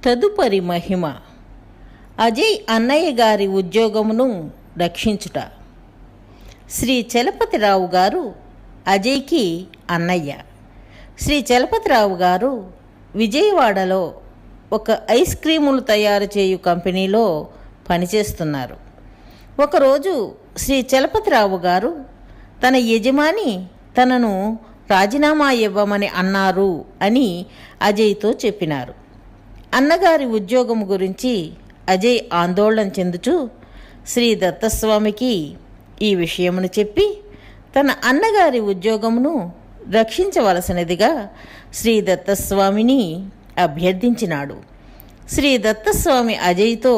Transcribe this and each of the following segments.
తదుపరి మహిమ. అజయ్ అన్నయ్య గారి ఉద్యోగమును రక్షించుట. శ్రీ చలపతిరావు గారు అజయ్కి అన్నయ్య. శ్రీ చలపతిరావు గారు విజయవాడలో ఒక ఐస్ క్రీములు తయారు చేయు కంపెనీలో పనిచేస్తున్నారు. ఒకరోజు శ్రీ చలపతిరావు గారు తన యజమాని తనను రాజీనామా ఇవ్వమని అన్నారు అని అజయ్తో చెప్పినారు. అన్నగారి ఉద్యోగం గురించి అజయ్ ఆందోళన చెందుచూ శ్రీ దత్తస్వామికి ఈ విషయమును చెప్పి తన అన్నగారి ఉద్యోగమును రక్షించవలసినదిగా శ్రీ దత్తస్వామిని అభ్యర్థించినాడు. శ్రీ దత్తస్వామి అజయ్తో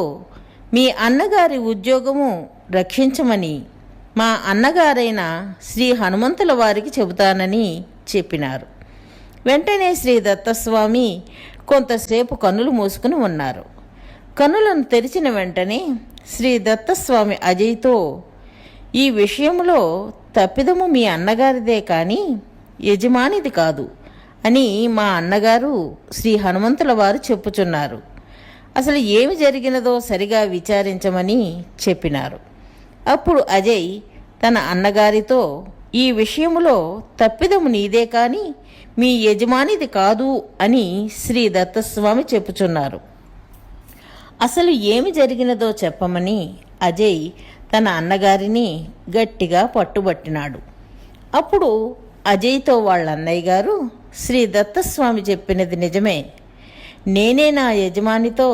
మీ అన్నగారి ఉద్యోగము రక్షించమని మా అన్నగారైన శ్రీ హనుమంతుల వారికి చెబుతానని చెప్పినారు. వెంటనే శ్రీ దత్తస్వామి కొంతసేపు కన్నులు మూసుకుని ఉన్నారు. కన్నులను తెరిచిన వెంటనే శ్రీ దత్తస్వామి అజయ్తో ఈ విషయంలో తప్పిదము మీ అన్నగారిదే కానీ యజమానిది కాదు అని మా అన్నగారు శ్రీ హనుమంతుల వారు చెప్పుచున్నారు. అసలు ఏమి జరిగినదో సరిగా విచారించమని చెప్పినారు. అప్పుడు అజయ్ తన అన్నగారితో ఈ విషయంలో తప్పిదము నీదే కానీ మీ యజమానిది కాదు అని శ్రీ దత్తస్వామి చెప్పుచున్నారు. అసలు ఏమి జరిగినదో చెప్పమని అజయ్ తన అన్నగారిని గట్టిగా పట్టుబట్టినాడు. అప్పుడు అజయ్తో వాళ్ళ అన్నయ్య గారు శ్రీ దత్తస్వామి చెప్పినది నిజమే, నేనే నా యజమానితో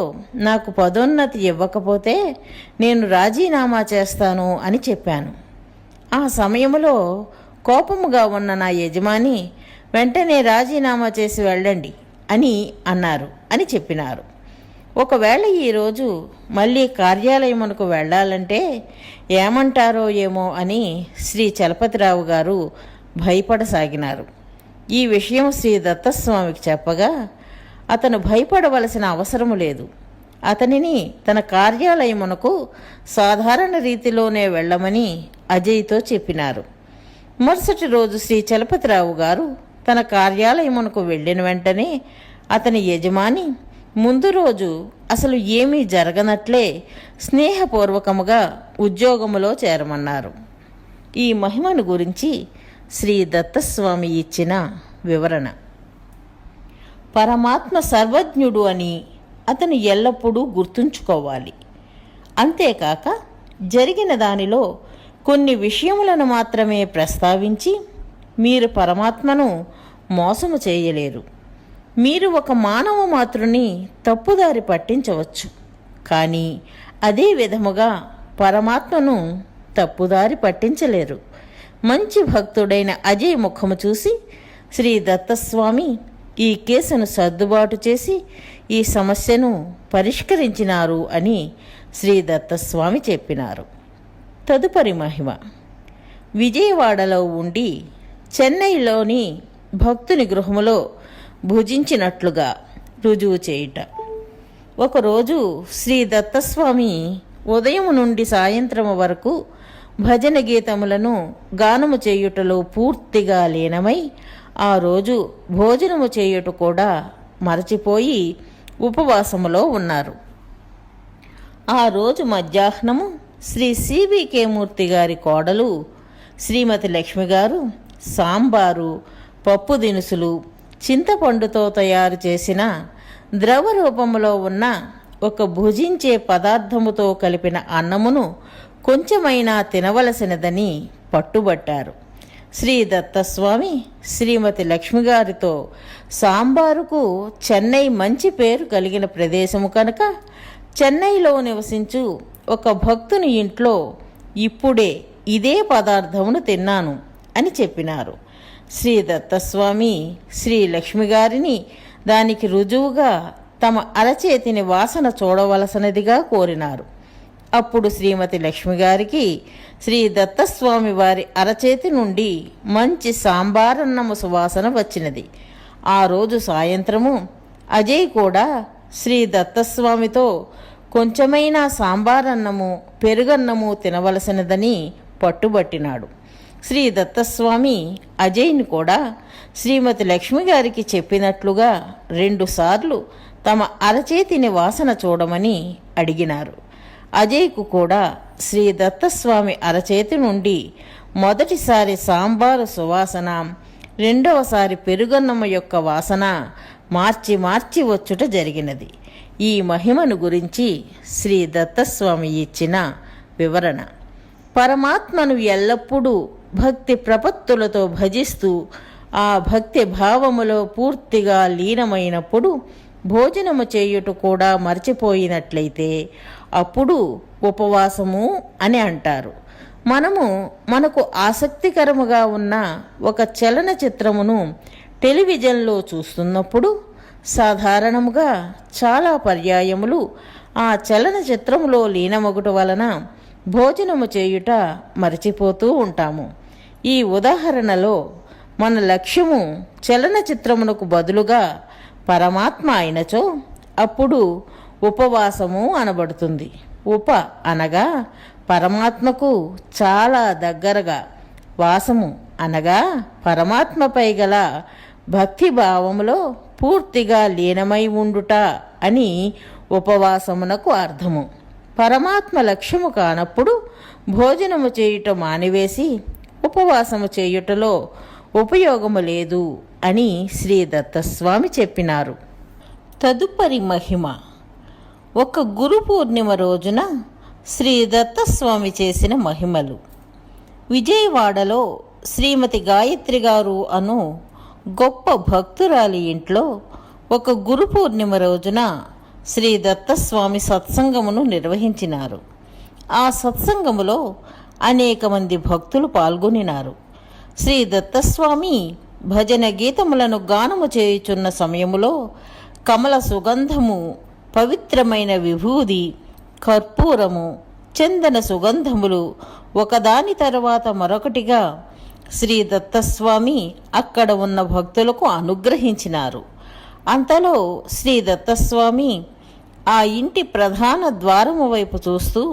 నాకు పదోన్నతి ఇవ్వకపోతే నేను రాజీనామా చేస్తాను అని చెప్పాను. ఆ సమయంలో కోపముగా ఉన్న నా యజమాని వెంటనే రాజీనామా చేసి వెళ్ళండి అని అన్నారు అని చెప్పినారు. ఒకవేళ ఈరోజు మళ్ళీ కార్యాలయమునకు వెళ్ళాలంటే ఏమంటారో ఏమో అని శ్రీ చలపతిరావు గారు భయపడసాగినారు. ఈ విషయం శ్రీ దత్తస్వామికి చెప్పగా అతను భయపడవలసిన అవసరము లేదు, అతనిని తన కార్యాలయమునకు సాధారణ రీతిలోనే వెళ్ళమని అజయ్తో చెప్పినారు. మరుసటి రోజు శ్రీ చలపతిరావు గారు తన కార్యాలయమునకు వెళ్ళిన వెంటనే అతని యజమాని ముందు రోజు అసలు ఏమీ జరగనట్లే స్నేహపూర్వకముగా ఉద్యోగములో చేరమన్నారు. ఈ మహిమను గురించి శ్రీ దత్తస్వామి ఇచ్చిన వివరణ. పరమాత్మ సర్వజ్ఞుడు అని అతను ఎల్లప్పుడూ గుర్తుంచుకోవాలి. అంతేకాక జరిగిన దానిలో కొన్ని విషయములను మాత్రమే ప్రస్తావించి మీరు పరమాత్మను మోసము చేయలేరు. మీరు ఒక మానవ మాతృని తప్పుదారి పట్టించవచ్చు, కానీ అదే విధముగా పరమాత్మను తప్పుదారి పట్టించలేరు. మంచి భక్తుడైన అజయ్ ముఖము చూసి శ్రీ దత్తస్వామి ఈ కేసును సర్దుబాటు చేసి ఈ సమస్యను పరిష్కరించినారు అని శ్రీ దత్తస్వామి చెప్పినారు. తదుపరి మహిమ. విజయవాడలో ఉండి చెన్నైలోని భక్తుని గృహములో భుజించినట్లుగా రుజువు చేయుట. ఒకరోజు శ్రీ దత్తస్వామి ఉదయం నుండి సాయంత్రము వరకు భజన గీతములను గానము చేయుటలో పూర్తిగా లీనమై ఆ రోజు భోజనము చేయుట కూడా మరచిపోయి ఉపవాసములో ఉన్నారు. ఆ రోజు మధ్యాహ్నము శ్రీ సివికే మూర్తి గారి కోడలు శ్రీమతి లక్ష్మి గారు సాంబారు, పప్పు దినుసులు, చింతపండుతో తయారు చేసిన ద్రవ రూపములో ఉన్న ఒక భుజించే పదార్థముతో కలిపిన అన్నమును కొంచెమైనా తినవలసినదని పట్టుబట్టారు. శ్రీ దత్తస్వామి శ్రీమతి లక్ష్మి గారితో సాంబారుకు చెన్నై మంచి పేరు కలిగిన ప్రదేశము కనుక చెన్నైలో నివసించు ఒక భక్తుని ఇంట్లో ఇప్పుడే ఇదే పదార్థమును తిన్నాను అని చెప్పినారు. శ్రీ దత్తస్వామి శ్రీ లక్ష్మి గారిని దానికి రుజువుగా తమ అరచేతిని వాసన చూడవలసినదిగా కోరినారు. అప్పుడు శ్రీమతి లక్ష్మి గారికి శ్రీ దత్తస్వామి వారి అరచేతి నుండి మంచి సాంబారన్నము సువాసన వచ్చినది. ఆ రోజు సాయంత్రము అజయ్ కూడా శ్రీ దత్తస్వామితో కొంచెమైనా సాంబారన్నము పెరుగన్నము తినవలసినదని పట్టుబట్టినాడు. శ్రీ దత్తస్వామి అజయ్ని కూడా శ్రీమతి లక్ష్మి గారికి చెప్పినట్లుగా 2 సార్లు తమ అరచేతిని వాసన చూడమని అడిగినారు. అజయ్కు కూడా శ్రీ దత్తస్వామి అరచేతి నుండి మొదటిసారి సాంబారు సువాసన, రెండవసారి పెరుగన్నము యొక్క వాసన మార్చి మార్చి వచ్చుట జరిగినది. ఈ మహిమను గురించి శ్రీ దత్తస్వామి ఇచ్చిన వివరణ: పరమాత్మను ఎల్లప్పుడూ భక్తి ప్రపత్తులతో భజిస్తూ ఆ భక్తి భావములో పూర్తిగా లీనమైనప్పుడు భోజనము చేయుట కూడా మర్చిపోయినట్లయితే అప్పుడు ఉపవాసము అని అంటారు. మనకు ఆసక్తికరముగా ఉన్న ఒక చలనచిత్రమును టెలివిజన్లో చూస్తున్నప్పుడు సాధారణముగా చాలా పర్యాయములు ఆ చలనచిత్రములో లీనమగుట వలన భోజనము చేయుట మరచిపోతూ ఉంటాము. ఈ ఉదాహరణలో మన లక్ష్యము చలనచిత్రమునకు బదులుగా పరమాత్మ అయినచో అప్పుడు ఉపవాసము అనబడుతుంది. అనగా పరమాత్మకు చాలా దగ్గరగా, వాసము అనగా పరమాత్మపై గల భక్తిభావములో పూర్తిగా లీనమై ఉండుట అని ఉపవాసమునకు అర్థము. పరమాత్మ లక్ష్యము కానప్పుడు భోజనము చేయుట మానివేసి ఉపవాసము చేయుటలో ఉపయోగము లేదు అని శ్రీ దత్తస్వామి చెప్పినారు. తదుపరి మహిమ: ఒక గురు పూర్ణిమ రోజున శ్రీ దత్తస్వామి చేసిన మహిమలు. విజయవాడలో శ్రీమతి గాయత్రి గారు అను గొప్ప భక్తురాలి ఇంట్లో ఒక గురు పూర్ణిమ రోజున శ్రీ దత్తస్వామి సత్సంగమును నిర్వహించినారు. ఆ సత్సంగములో అనేక మంది భక్తులు పాల్గొనినారు. శ్రీ దత్తస్వామి భజన గీతములను గానము చేయుచున్న సమయములో కమల సుగంధము, పవిత్రమైన విభూది, కర్పూరము, చందన సుగంధములు ఒకదాని తర్వాత మరొకటిగా శ్రీ దత్తస్వామి అక్కడ ఉన్న భక్తులకు అనుగ్రహించినారు. అంతలో శ్రీ దత్తస్వామి ఆ ఇంటి ప్రధాన ద్వారము వైపు చూస్తూ,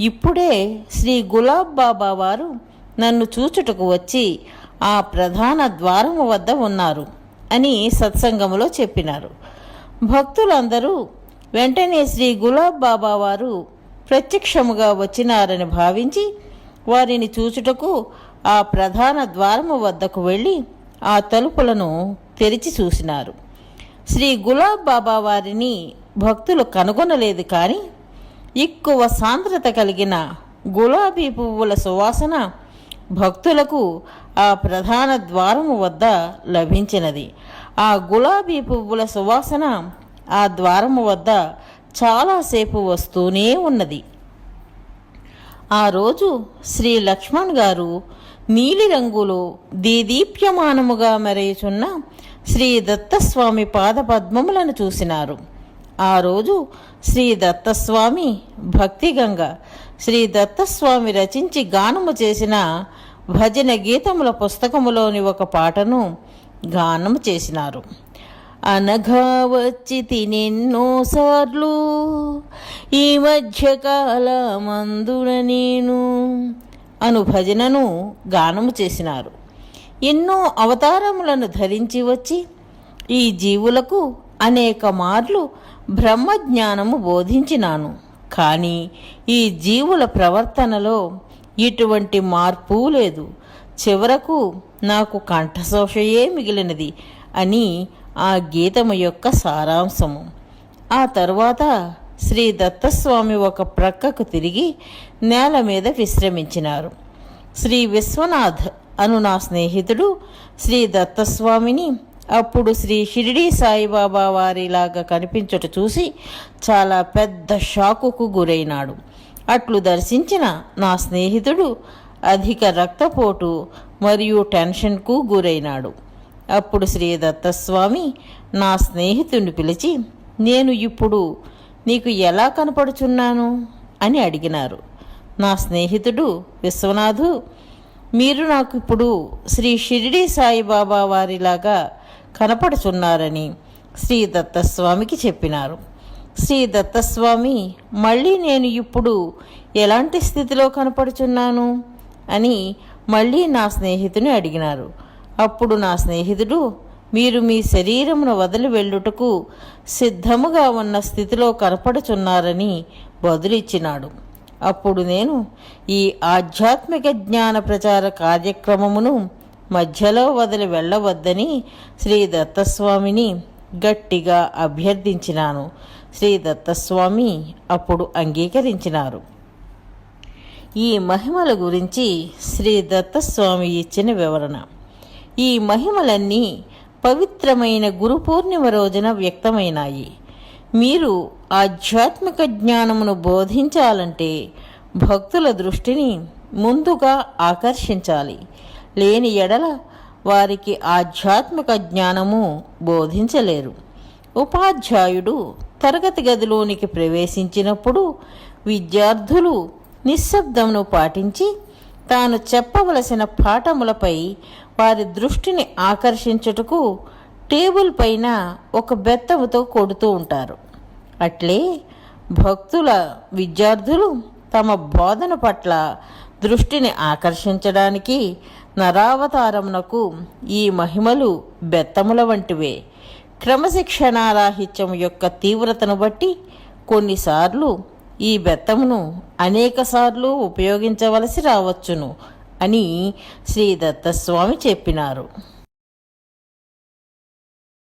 ఇప్పుడే శ్రీ గులాబ్ బాబా వారు నన్ను చూచుటకు వచ్చి ఆ ప్రధాన ద్వారము వద్ద ఉన్నారు అని సత్సంగములో చెప్పినారు. భక్తులందరూ వెంటనే శ్రీ గులాబ్ బాబా వారు ప్రత్యక్షముగా వచ్చినారని భావించి వారిని చూచుటకు ఆ ప్రధాన ద్వారము వద్దకు వెళ్ళి ఆ తలుపులను తెరిచి చూసినారు. శ్రీ గులాబ్ బాబా వారిని భక్తులు కనుగొనలేదు, కానీ ఎక్కువ సాంద్రత కలిగిన గులాబీ పువ్వుల సువాసన భక్తులకు ఆ ప్రధాన ద్వారము వద్ద లభించినది. ఆ గులాబీ పువ్వుల సువాసన ఆ ద్వారము వద్ద చాలాసేపు వస్తూనే ఉన్నది. ఆ రోజు శ్రీ లక్ష్మణ్ గారు నీలిరంగులో దీదీప్యమానముగా మెరయుచున్న శ్రీ దత్తస్వామి పాదపద్మములను చూసినారు. ఆ రోజు శ్రీ దత్తస్వామి భక్తిగంగ, శ్రీ దత్తస్వామి రచించి గానము చేసిన భజన గీతముల పుస్తకములోని ఒక పాటను గానము చేసినారు. అనగా వచ్చి తినెన్నోసార్లు ఈ మధ్యకాలమందున నేను అను భజనను గానము చేసినారు. ఎన్నో అవతారములను ధరించి వచ్చి ఈ జీవులకు అనేక మార్లు బ్రహ్మజ్ఞానము బోధించినాను. కానీ ఈ జీవుల ప్రవర్తనలో ఇటువంటి మార్పు లేదు. చివరకు నాకు కంఠశోషయే మిగిలినది అని ఆ గీతము యొక్క సారాంశము. ఆ తరువాత శ్రీ దత్తస్వామి ఒక ప్రక్కకు తిరిగి నేల మీద విశ్రమించినారు. శ్రీ విశ్వనాథ్ అను నా స్నేహితుడు శ్రీ దత్తస్వామిని అప్పుడు శ్రీ షిరిడీ సాయిబాబా వారిలాగా కనిపించుట చూసి చాలా పెద్ద షాకుకు గురైనాడు. అట్లు దర్శించిన నా స్నేహితుడు అధిక రక్తపోటు మరియు టెన్షన్కు గురైనాడు. అప్పుడు శ్రీ దత్తస్వామి నా స్నేహితుడిని పిలిచి, నేను ఇప్పుడు నీకు ఎలా కనపడుచున్నాను అని అడిగినారు. నా స్నేహితుడు విశ్వనాథు, మీరు నాకు ఇప్పుడు శ్రీ షిరిడీ సాయిబాబా వారిలాగా కనపడుచున్నారని శ్రీ దత్తస్వామికి చెప్పినారు. శ్రీ దత్తస్వామి మళ్ళీ నేను ఇప్పుడు ఎలాంటి స్థితిలో కనపడుచున్నాను అని మళ్ళీ నా స్నేహితుని అడిగినారు. అప్పుడు నా స్నేహితుడు మీరు మీ శరీరమును వదిలి వెళ్ళుటకు సిద్ధముగా ఉన్న స్థితిలో కనపడుచున్నారని బదులిచ్చినాడు. అప్పుడు నేను ఈ ఆధ్యాత్మిక జ్ఞాన ప్రచార కార్యక్రమమును మధ్యలో వదిలి వెళ్ళవద్దని శ్రీ దత్తస్వామిని గట్టిగా అభ్యర్థించినాను. శ్రీ దత్తస్వామి అప్పుడు అంగీకరించినారు. ఈ మహిమల గురించి శ్రీ దత్తస్వామి ఇచ్చిన వివరణ. ఈ మహిమలన్నీ పవిత్రమైన గురు పూర్ణిమ రోజున వ్యక్తమైనాయి. మీరు ఆధ్యాత్మిక జ్ఞానమును బోధించాలంటే భక్తుల దృష్టిని ముందుగా ఆకర్షించాలి. లేని ఎడల వారికి ఆధ్యాత్మిక జ్ఞానము బోధించలేరు. ఉపాధ్యాయుడు తరగతి గదిలోనికి ప్రవేశించినప్పుడు విద్యార్థులు నిశ్శబ్దమును పాటించి తాను చెప్పవలసిన పాఠములపై వారి దృష్టిని ఆకర్షించుటకు టేబుల్ పైన ఒక బెత్తముతో కొడుతూ ఉంటారు. అట్లే భక్తుల విద్యార్థులు తమ బోధన పట్ల దృష్టిని ఆకర్షించడానికి నరావతారమునకు ఈ మహిమలు బెత్తముల వంటివే. క్రమశిక్షణారాహిత్యం యొక్క తీవ్రతను బట్టి కొన్నిసార్లు ఈ బెత్తమును అనేకసార్లు ఉపయోగించవలసి రావచ్చును అని శ్రీ దత్తస్వామి చెప్పినారు.